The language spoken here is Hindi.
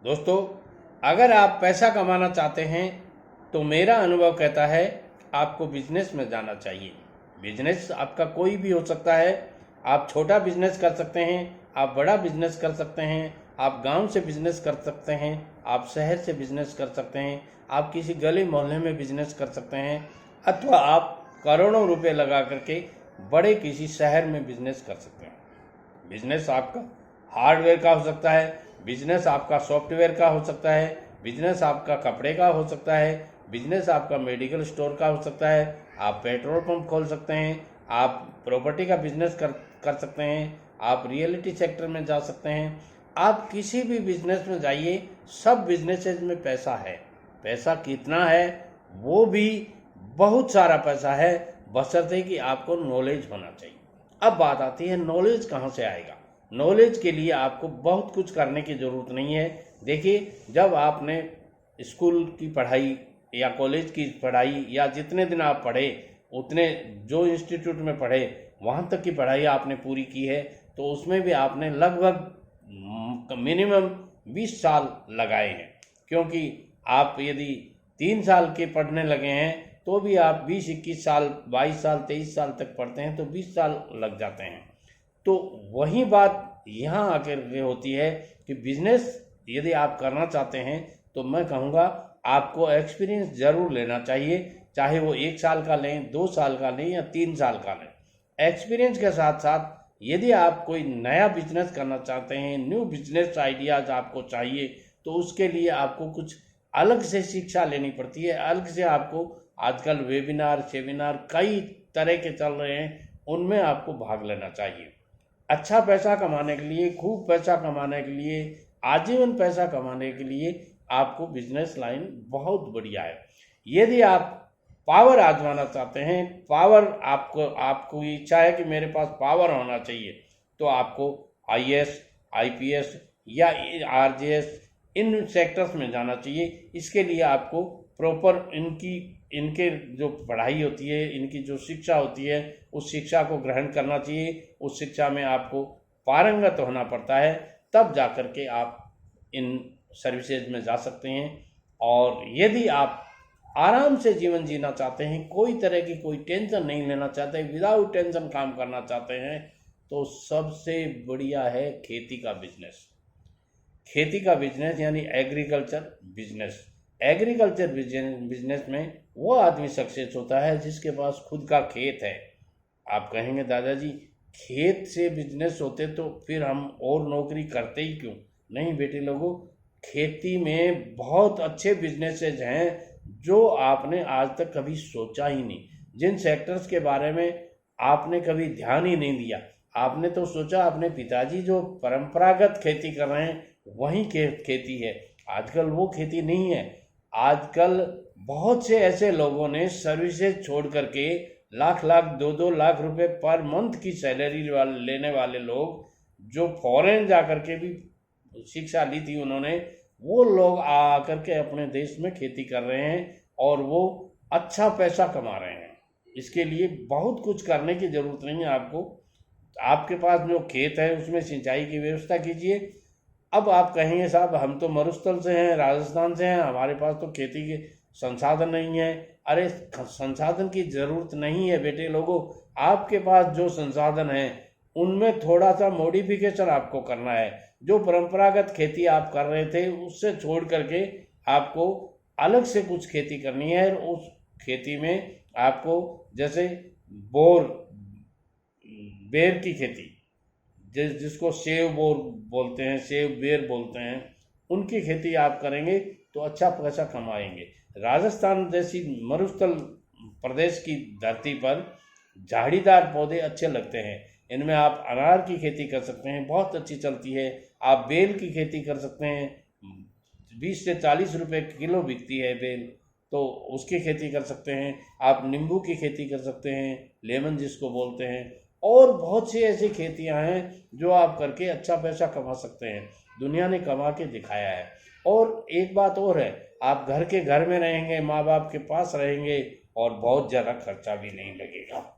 दोस्तों, अगर आप पैसा कमाना चाहते हैं तो मेरा अनुभव कहता है आपको बिजनेस में जाना चाहिए। बिजनेस आपका कोई भी हो सकता है। आप छोटा बिजनेस कर सकते हैं, आप बड़ा बिजनेस कर सकते हैं, आप गांव से बिजनेस कर सकते हैं, आप शहर से बिजनेस कर सकते हैं, आप किसी गली मोहल्ले में बिजनेस कर सकते हैं, अथवा आप करोड़ों रुपए लगा करके बड़े किसी शहर में बिजनेस कर सकते हैं। बिजनेस आपका हार्डवेयर का हो सकता है, बिजनेस आपका सॉफ्टवेयर का हो सकता है, बिजनेस आपका कपड़े का हो सकता है, बिजनेस आपका मेडिकल स्टोर का हो सकता है, आप पेट्रोल पंप खोल सकते हैं, आप प्रॉपर्टी का बिजनेस कर सकते हैं, आप रियलिटी सेक्टर में जा सकते हैं। आप किसी भी बिजनेस में जाइए, सब बिजनेसेस में पैसा है। पैसा कितना है वो भी बहुत सारा पैसा है, बशर्ते कि आपको नॉलेज होना चाहिए। अब बात आती है नॉलेज कहाँ से आएगा। नॉलेज के लिए आपको बहुत कुछ करने की ज़रूरत नहीं है। देखिए, जब आपने स्कूल की पढ़ाई या कॉलेज की पढ़ाई या जितने दिन आप पढ़े, उतने जो इंस्टीट्यूट में पढ़े वहाँ तक की पढ़ाई आपने पूरी की है, तो उसमें भी आपने लगभग मिनिमम 20 साल लगाए हैं। क्योंकि आप यदि 3 साल के पढ़ने लगे हैं तो भी आप 20-21 साल, 22 साल, 23 साल तक पढ़ते हैं तो 20 साल लग जाते हैं। तो वही बात यहाँ आकर के होती है कि बिजनेस यदि आप करना चाहते हैं तो मैं कहूँगा आपको एक्सपीरियंस ज़रूर लेना चाहिए, चाहे वो 1 साल का लें, 2 साल का लें या 3 साल का लें। एक्सपीरियंस के साथ साथ यदि आप कोई नया बिजनेस करना चाहते हैं, न्यू बिजनेस आइडियाज़ आपको चाहिए, तो उसके लिए आपको कुछ अलग से शिक्षा लेनी पड़ती है। अलग से आपको आजकल वेबिनार, सेमिनार कई तरह के चल रहे हैं, उनमें आपको भाग लेना चाहिए। अच्छा पैसा कमाने के लिए, खूब पैसा कमाने के लिए, आजीवन पैसा कमाने के लिए आपको बिजनेस लाइन बहुत बढ़िया है। यदि आप पावर आजमाना चाहते हैं, पावर आपको इच्छा है कि मेरे पास पावर होना चाहिए, तो आपको आईएएस, आईपीएस या आरजेएस इन सेक्टर्स में जाना चाहिए। इसके लिए आपको प्रॉपर इनके जो पढ़ाई होती है, इनकी जो शिक्षा होती है, उस शिक्षा को ग्रहण करना चाहिए। उस शिक्षा में आपको पारंगत होना पड़ता है, तब जा कर के आप इन सर्विसेज में जा सकते हैं। और यदि आप आराम से जीवन जीना चाहते हैं, कोई तरह की कोई टेंशन नहीं लेना चाहते, विदाउट टेंशन काम करना चाहते हैं, तो सबसे बढ़िया है खेती का बिजनेस। खेती का बिजनेस यानी एग्रीकल्चर बिजनेस। एग्रीकल्चर बिजनेस में वो आदमी सक्सेस होता है जिसके पास खुद का खेत है। आप कहेंगे दादाजी, खेत से बिजनेस होते तो फिर हम और नौकरी करते ही क्यों? नहीं बेटे लोगों, खेती में बहुत अच्छे बिजनेसेज हैं जो आपने आज तक कभी सोचा ही नहीं, जिन सेक्टर्स के बारे में आपने कभी ध्यान ही नहीं दिया। आपने तो सोचा अपने पिताजी जो परंपरागत खेती कर रहे हैं वही खेती है। आजकल वो खेती नहीं है। आजकल बहुत से ऐसे लोगों ने सर्विसेज छोड़ करके लाख लाख, 2-2 लाख रुपए पर मंथ की सैलरी लेने वाले लोग जो फॉरेन जा करके भी शिक्षा ली थी उन्होंने, वो लोग आ करके अपने देश में खेती कर रहे हैं और वो अच्छा पैसा कमा रहे हैं। इसके लिए बहुत कुछ करने की ज़रूरत नहीं है आपको। आपके पास जो खेत है उसमें सिंचाई की व्यवस्था कीजिए। अब आप कहेंगे साहब हम तो मरुस्थल से हैं, राजस्थान से हैं, हमारे पास तो खेती के संसाधन नहीं है। अरे संसाधन की ज़रूरत नहीं है बेटे लोगों, आपके पास जो संसाधन हैं उनमें थोड़ा सा मॉडिफिकेशन आपको करना है। जो परंपरागत खेती आप कर रहे थे उससे छोड़ करके आपको अलग से कुछ खेती करनी है। उस खेती में आपको जैसे बेर की खेती, जिसको सेव बोर बोलते हैं, सेव बेर बोलते हैं, उनकी खेती आप करेंगे तो अच्छा पैसा कमाएंगे। राजस्थान जैसी मरुस्थल प्रदेश की धरती पर झाड़ीदार पौधे अच्छे लगते हैं। इनमें आप अनार की खेती कर सकते हैं, बहुत अच्छी चलती है। आप बेल की खेती कर सकते हैं, 20 से 40 रुपए किलो बिकती है बेल, तो उसकी खेती कर सकते हैं। आप नींबू की खेती कर सकते हैं, लेमन जिसको बोलते हैं। और बहुत सी ऐसी खेतियां हैं जो आप करके अच्छा पैसा कमा सकते हैं। दुनिया ने कमा के दिखाया है। और एक बात और है, आप घर के घर में रहेंगे, माँ बाप के पास रहेंगे और बहुत ज़्यादा खर्चा भी नहीं लगेगा।